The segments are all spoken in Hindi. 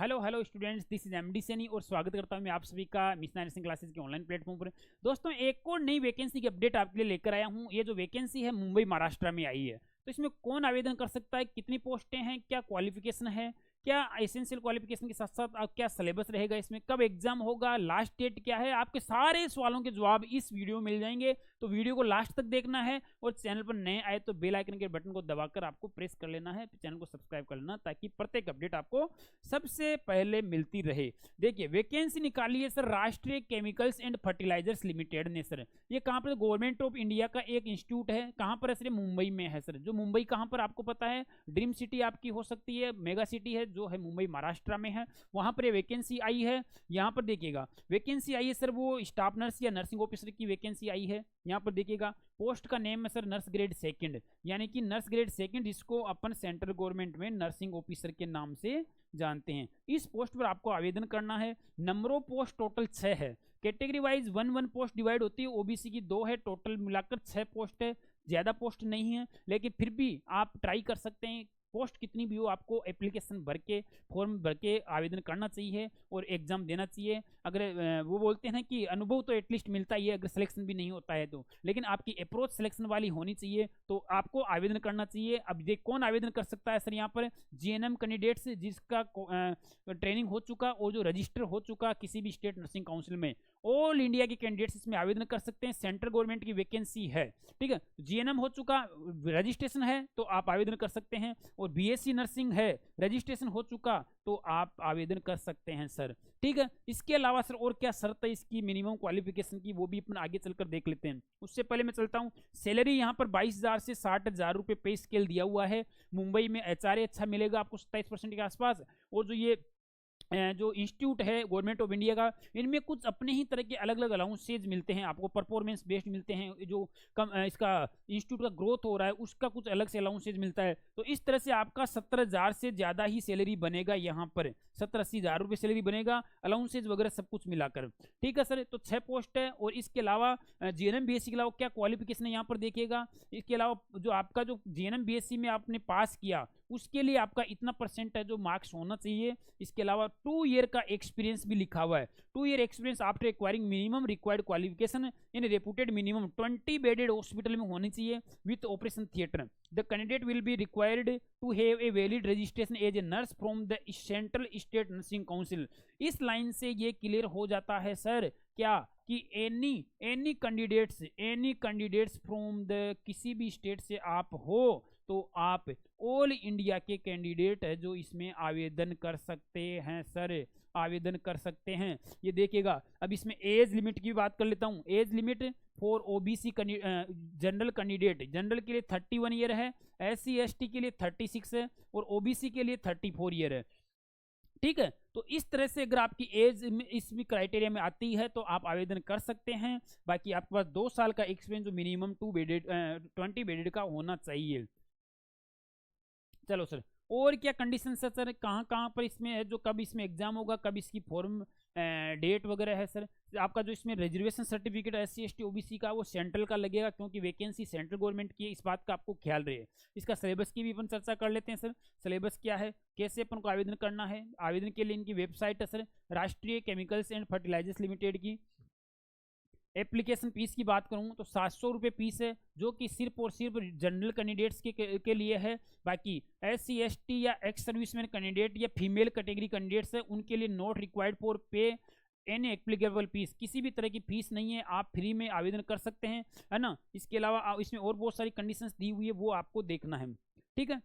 Hello hello students, this is MD Saini और स्वागत करता हूं मैं आप सभी का मिशनरी नर्सिंग क्लासेस के ऑनलाइन प्लेटफॉर्म पर। दोस्तों, एक और नई वैकेंसी की अपडेट आपके लिए लेकर आया हूं। ये जो वैकेंसी है मुंबई महाराष्ट्र में आई है, तो इसमें कौन आवेदन कर सकता है, कितनी पोस्टें हैं, क्या क्वालिफिकेशन है, क्या एसेंशियल क्वालिफिकेशन के साथ साथ क्या सिलेबस रहेगा, इसमें कब एग्जाम होगा, लास्ट डेट क्या है, आपके सारे सवालों के जवाब इस वीडियो में मिल जाएंगे। तो वीडियो को लास्ट तक देखना है और चैनल पर नए आए तो बेल आइकन के बटन को दबाकर आपको प्रेस कर लेना है, चैनल को सब्सक्राइब कर लेना ताकि प्रत्येक अपडेट आपको सबसे पहले मिलती रहे। देखिए, वैकेंसी निकाली है सर राष्ट्रीय केमिकल्स एंड फर्टिलाइजर्स लिमिटेड ने सर। ये कहाँ पर, गवर्नमेंट ऑफ इंडिया का एक इंस्टीट्यूट है। कहाँ पर है सर? मुंबई में है सर। जो मुंबई कहाँ पर आपको पता है, ड्रीम सिटी आपकी हो सकती है, मेगा सिटी है जो है मुंबई महाराष्ट्र में है। वहां पर वैकेंसी आई है। यहाँ पर देखिएगा वैकेंसी आई है सर, वो स्टाफ नर्स या नर्सिंग ऑफिसर की वैकेंसी आई है। यहाँ पर देखिएगा पोस्ट का नेम है सर नर्स ग्रेड सेकंड, यानी कि नर्स ग्रेड सेकंड, जिसको अपन सेंट्रल गवर्नमेंट में नर्सिंग ऑफिसर के नाम से जानते हैं। इस पोस्ट पर आपको आवेदन करना है। नंबर ऑफ पोस्ट टोटल 6 है। कैटेगरी वाइज 1 पोस्ट डिवाइड होती है, ओबीसी की 2 है, टोटल मिलाकर 6 पोस्ट है। ज्यादा पोस्ट नहीं है, लेकिन फिर भी आप ट्राई कर सकते हैं। पोस्ट कितनी भी हो, आपको एप्लीकेशन भर के, फॉर्म भर के आवेदन करना चाहिए और एग्जाम देना चाहिए। अगर वो बोलते हैं कि अनुभव तो एटलीस्ट मिलता ही है अगर सिलेक्शन भी नहीं होता है तो, लेकिन आपकी अप्रोच सिलेक्शन वाली होनी चाहिए, तो आपको आवेदन करना चाहिए। अब देख कौन आवेदन कर सकता है सर? यहाँ पर जीएनएम कैंडिडेट्स जिसका ट्रेनिंग हो चुका और जो रजिस्टर हो चुका किसी भी स्टेट नर्सिंग काउंसिल में, ऑल इंडिया के कैंडिडेट्स इसमें आवेदन कर सकते हैं। सेंट्रल गवर्नमेंट की वैकेंसी है, ठीक है। जीएनएम हो चुका, रजिस्ट्रेशन है, तो आप आवेदन कर सकते हैं। और बीएससी नर्सिंग है, रजिस्ट्रेशन हो चुका, तो आप आवेदन कर सकते हैं सर, ठीक है। इसके अलावा सर और क्या शर्त है इसकी मिनिमम क्वालिफिकेशन की, वो भी अपन आगे चलकर देख लेते हैं। उससे पहले मैं चलता हूं, सैलरी यहाँ पर 22,000 से 60,000 रुपए पे स्केल दिया हुआ है। मुंबई में एचआरए अच्छा मिलेगा आपको 27% के आसपास। और जो ये जो इंस्टीट्यूट है गवर्नमेंट ऑफ इंडिया का, इनमें कुछ अपने ही तरह के अलग अलग अलाउंसेज मिलते हैं आपको, परफॉर्मेंस बेस्ड मिलते हैं। जो कम इसका इंस्टीट्यूट का ग्रोथ हो रहा है उसका कुछ अलग से अलाउंसेज मिलता है। तो इस तरह से आपका 17,000 से ज्यादा ही सैलरी बनेगा यहाँ पर, 70-80,000 रुपये सैलरी बनेगा, अलाउंसेज वगैरह सब कुछ मिलाकर, ठीक है सर। तो 6 पोस्ट है। और इसके अलावा जीएनएम बीएससी के अलावा क्या क्वालिफिकेशन है यहाँ पर देखिएगा। इसके अलावा जो आपका जो जीएनएम बीएससी में आपने पास किया उसके लिए आपका इतना परसेंट है जो मार्क्स होना चाहिए। इसके अलावा 2 ईयर का एक्सपीरियंस भी लिखा हुआ है। 2 year experience after acquiring minimum required qualification in reputed minimum 20 bedded hospital में होनी चाहिए with operation theatre. The candidate will be required to have a valid registration as a nurse from the central state nursing council. इस लाइन से ये क्लियर हो जाता है सर क्या कि एनी कैंडिडेट्स फ्रॉम द किसी भी स्टेट से आप हो तो आप ऑल इंडिया के कैंडिडेट है जो इसमें आवेदन कर सकते हैं सर, आवेदन कर सकते हैं। ये देखिएगा, अब इसमें एज लिमिट की बात कर लेता हूँ। Age limit for OBC general candidate, general के लिए 31 ईयर है, एससी एसटी के लिए 36 है और ओबीसी के लिए 34 ईयर है, ठीक है। तो इस तरह से अगर आपकी एज इस भी क्राइटेरिया में आती है तो आप आवेदन कर सकते हैं। बाकी आपके पास 2 साल का एक्सपीरियंस जो मिनिमम 20 बेडेड का होना चाहिए। चलो सर, और क्या कंडीशन है सर, कहाँ कहाँ पर इसमें है, जो कब इसमें एग्जाम होगा, कब इसकी फॉर्म डेट वगैरह है सर। आपका जो इसमें reservation certificate SC ST OBC का वो सेंट्रल का लगेगा, क्योंकि वैकेंसी सेंट्रल गवर्नमेंट की है, इस बात का आपको ख्याल रहे। इसका सिलेबस की भी अपन चर्चा कर लेते हैं सर। सिलेबस क्या है, कैसे अपन को आवेदन करना है। आवेदन के लिए इनकी वेबसाइट है सर राष्ट्रीय केमिकल्स एंड फर्टिलाइजर्स लिमिटेड की। एप्लीकेशन फीस की बात करूं तो 700 रुपये फीस है, जो कि सिर्फ और सिर्फ जनरल कैंडिडेट्स के लिए है। बाकी एससी एसटी या एक्स सर्विसमैन कैंडिडेट या फीमेल कैटेगरी कैंडिडेट्स है उनके लिए नॉट रिक्वायर्ड फॉर पे एनी एप्लीकेबल फीस, किसी भी तरह की फीस नहीं है, आप फ्री में आवेदन कर सकते हैं, है ना। इसके अलावा इसमें और बहुत सारी कंडीशंस दी हुई है, वो आपको देखना है, ठीक है।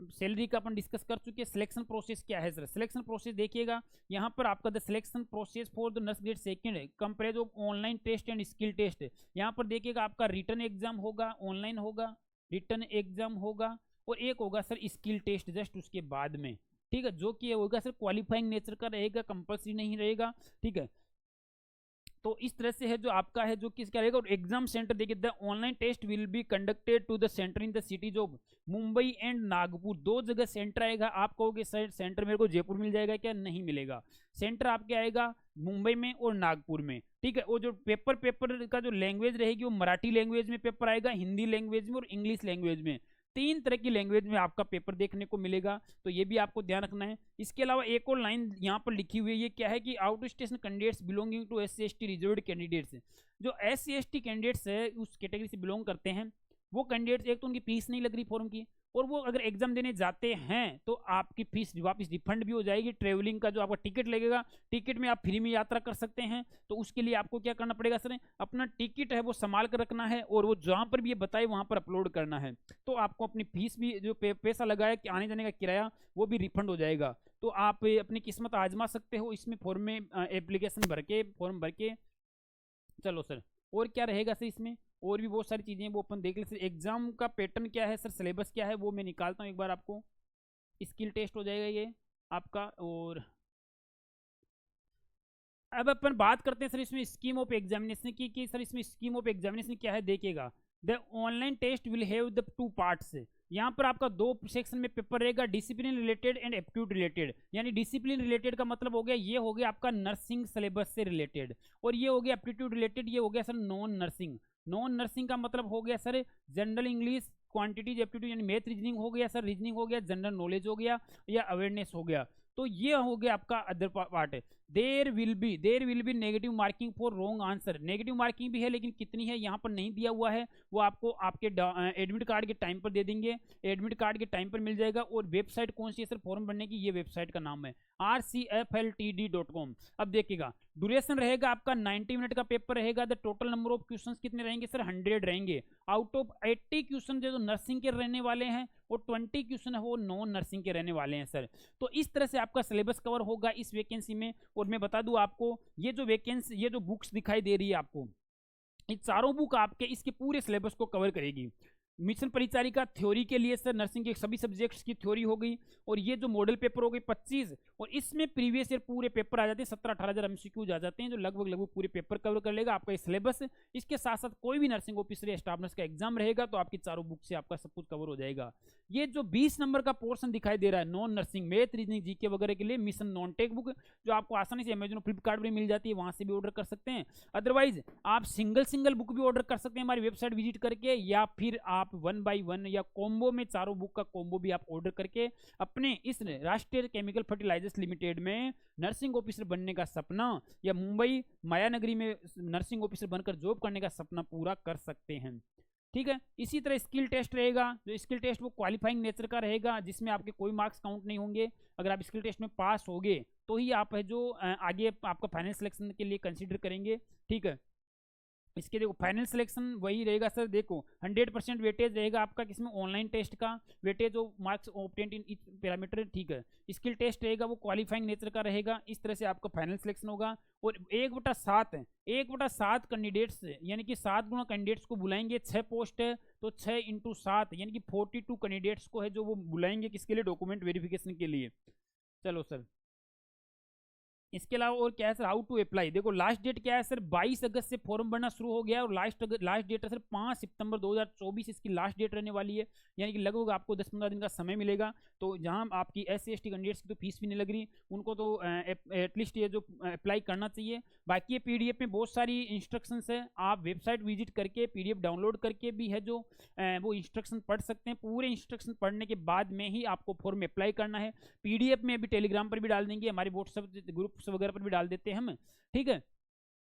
सैलरी का अपन डिस्कस कर चुके हैं। सिलेक्शन प्रोसेस क्या है सर? सिलेक्शन प्रोसेस देखिएगा, यहाँ पर आपका the selection process for the nurse grade second है compare of online test and skill test. यहाँ पर देखिएगा आपका रिटर्न एग्जाम होगा, ऑनलाइन होगा, रिटर्न एग्जाम होगा, और एक होगा सर स्किल टेस्ट जस्ट उसके बाद में, ठीक है। जो कि होगा सर क्वालिफाइंग नेचर का रहेगा, कंपल्सरी नहीं रहेगा, ठीक है। तो इस तरह से है जो आपका है, जो किसका रहेगा। और एग्जाम सेंटर देखिए, the online test will be conducted to the centre in the cities of Mumbai and Nagpur. 2 जगह सेंटर आएगा। आप कहोगे सर सेंटर मेरे को जयपुर मिल जाएगा क्या? नहीं मिलेगा, सेंटर आपके आएगा मुंबई में और नागपुर में, ठीक है। और जो पेपर का जो लैंग्वेज रहेगी वो मराठी लैंग्वेज में पेपर आएगा, हिंदी लैंग्वेज में और इंग्लिश लैंग्वेज में। 3 तरह की लैंग्वेज में आपका पेपर देखने को मिलेगा, तो ये भी आपको ध्यान रखना है। इसके अलावा एक और लाइन यहाँ पर लिखी हुई है, ये क्या है कि out station candidates belonging to SC/ST reserved candidates, जो SC/ST कैंडिडेट्स है उस कैटेगरी से बिलोंग करते हैं, वो कैंडिडेट्स एक तो उनकी फीस नहीं लग रही फॉर्म की, और वो अगर एग्जाम देने जाते हैं तो आपकी फीस वापस रिफंड भी हो जाएगी। ट्रेवलिंग का जो आपका टिकट लगेगा, टिकट में आप फ्री में यात्रा कर सकते हैं, तो उसके लिए आपको क्या करना पड़ेगा सर, अपना टिकट है वो संभाल कर रखना है, और वो जहां पर भी ये बताए वहां पर अपलोड करना है, तो आपको अपनी फीस भी जो पैसा लगा है कि आने जाने का किराया वो भी रिफंड हो जाएगा। तो आप अपनी किस्मत आजमा सकते हो इसमें फॉर्म में एप्लीकेशन भर के, फॉर्म भर के। चलो सर, और क्या रहेगा सर इसमें, और भी बहुत सारी चीजें वो अपन देख ले सर। एग्जाम का पैटर्न क्या है सर, सिलेबस क्या है वो मैं निकालता हूँ एक बार आपको। स्किल टेस्ट हो जाएगा ये आपका, और अब अपन बात करते हैं सर इसमें स्कीम ऑफ एग्जामिनेशन की, कि सर इसमें स्कीम ऑफ एग्जामिनेशन क्या है देखिएगा। The online test will have the 2 parts. यहाँ पर आपका 2 सेक्शन में पेपर रहेगा, discipline related and aptitude related. यानी डिसिप्लिन रिलेटेड का मतलब हो गया, ये हो गया आपका नर्सिंग सिलेबस से रिलेटेड, और ये हो गया एप्टीट्यूड रिलेटेड, ये हो गया sir non nursing. Non nursing का मतलब हो गया sir general English, quantities aptitude यानी मैथ रीजनिंग हो गया सर, रीजनिंग हो गया, जनरल नॉलेज हो गया, या अवेयरनेस हो गया। तो ये हो गया आपका अदर पार्ट है। There will be negative marking for wrong answer. Negative marking भी है, लेकिन कितनी है यहाँ पर नहीं दिया हुआ है, वो आपको आपके एडमिट कार्ड के टाइम पर दे देंगे, एडमिट कार्ड के टाइम पर मिल जाएगा। और वेबसाइट कौन सी है सर फॉर्म भरने की, ये वेबसाइट का नाम है rcfltd.com। अब देखिएगा ड्यूरेशन रहेगा आपका 90 मिनट का पेपर रहेगा। The total number of question कितने रहेंगे सर, 100 रहेंगे। आउट ऑफ 80 क्वेश्चन जो नर्सिंग के रहने वाले हैं, और 20 क्वेश्चन है वो नॉन नर्सिंग के रहने वाले हैं सर। तो इस तरह से आपका सिलेबस कवर होगा इस वैकेंसी में। और मैं बता दूं आपको, ये जो वैकेंसी, ये जो बुक्स दिखाई दे रही है आपको, ये चारों बुक आपके इसके पूरे सिलेबस को कवर करेगी। मिशन परिचारिका थ्योरी के लिए सर नर्सिंग के सभी सब्जेक्ट्स की थ्योरी हो गई, और ये जो मॉडल पेपर हो गई 25, और इसमें प्रीवियस ईयर पूरे पेपर आ जाते हैं, 17-18 हज़ार MCQs आ जाते हैं, जो लगभग पूरे पेपर कवर कर लेगा आपका सिलेबस। इसके साथ साथ कोई भी नर्सिंग ऑफिसर या स्टाफ नर्स का एग्जाम रहेगा तो आपकी चारों बुक से आपका सब कुछ कवर हो जाएगा। ये जो 20 नंबर का पोर्शन दिखाई दे रहा है non nursing, math reasoning GK वगैरह के लिए, मिशन नॉन टेक बुक, जो आपको आसानी से अमेजन फ्लिपकार्ट में मिल जाती है, वहां से भी ऑर्डर कर सकते हैं। अदरवाइज आप सिंगल बुक भी ऑर्डर कर सकते हैं हमारी वेबसाइट विजिट करके, या फिर आप 1 by 1 या कॉम्बो में चारों बुक का कॉम्बो भी आप ऑर्डर करके अपने इस राष्ट्रीय केमिकल फर्टिलाइजर्स लिमिटेड में नर्सिंग ऑफिसर बनने का सपना, या मुंबई मायानगरी में नर्सिंग ऑफिसर बनकर जॉब करने का सपना पूरा कर सकते हैं। ठीक है, इसी तरह स्किल टेस्ट रहेगा, जो स्किल टेस्ट वो क्वालिफाइंग नेचर का रहेगा, जिसमें आपके कोई मार्क्स काउंट नहीं होंगे। अगर आप स्किल टेस्ट में पास होगे तो ही आप है जो आगे आपका फाइनल सिलेक्शन के लिए कंसीडर करेंगे। ठीक है, इसके देखो फाइनल सिलेक्शन वही रहेगा सर, देखो 100% वेटेज रहेगा आपका, किसमें ऑनलाइन टेस्ट का weightage of marks obtained in each parameter. ठीक है, स्किल टेस्ट रहेगा वो क्वालिफाइंग नेचर का रहेगा। इस तरह से आपका फाइनल सिलेक्शन होगा। और 1/7 है, 1/7 कैंडिडेट्स, यानी कि 7 गुना कैंडिडेट्स को बुलाएंगे। 6 पोस्ट है तो 6 × 7 यानी कि 42 कैंडिडेट्स को है जो वो बुलाएंगे, किसके लिए, डॉक्यूमेंट वेरिफिकेशन के लिए। चलो सर, इसके अलावा और क्या है सर, हाउ टू अप्लाई। देखो लास्ट डेट क्या है सर, 22 अगस्त से फॉर्म भरना शुरू हो गया, और लास्ट डेट है सर 5 सितंबर 2024 इसकी लास्ट डेट रहने वाली है। यानी कि लगभग आपको 10-15 दिन का समय मिलेगा। तो जहां आपकी SC/ST कैंडिडेट्स की तो फीस भी नहीं लग रही, उनको तो एटलीस्ट ये जो अप्लाई करना चाहिए। बाकी ये PDF में बहुत सारी इंस्ट्रक्शंस है, आप वेबसाइट विजिट करके PDF डाउनलोड करके भी है जो वो इंस्ट्रक्शन पढ़ सकते हैं। पूरे इंस्ट्रक्शन पढ़ने के बाद में ही आपको फॉर्म अप्लाई करना है। PDF में अभी टेलीग्राम पर भी डाल देंगे, हमारे व्हाट्सएप ग्रुप वगैरह पर भी डाल देते हैं हम। ठीक है,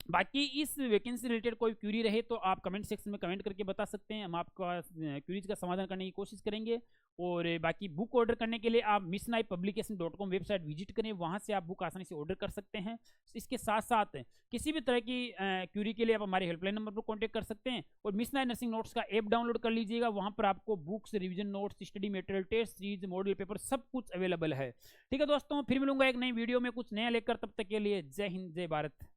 बाकी इस वैकेंसी रिलेटेड कोई क्यूरी रहे तो आप कमेंट सेक्शन में कमेंट करके बता सकते हैं, हम आपका क्यूरीज का समाधान करने की कोशिश करेंगे। और बाकी बुक ऑर्डर करने के लिए आप missionaipublication.com वेबसाइट विजिट करें, वहां से आप बुक आसानी से ऑर्डर कर सकते हैं। इसके साथ साथ किसी भी तरह की क्यूरी के लिए आप हमारे हेल्पलाइन नंबर पर कॉन्टैक्ट कर सकते हैं। और मिशन आई नर्सिंग नोट्स का ऐप डाउनलोड कर लीजिएगा, वहां पर आपको books, revision notes, study material, test series, model paper सब कुछ अवेलेबल है। ठीक है दोस्तों, फिर मिलूंगा एक नई वीडियो में कुछ नया लेकर, तब तक के लिए जय हिंद, जय भारत।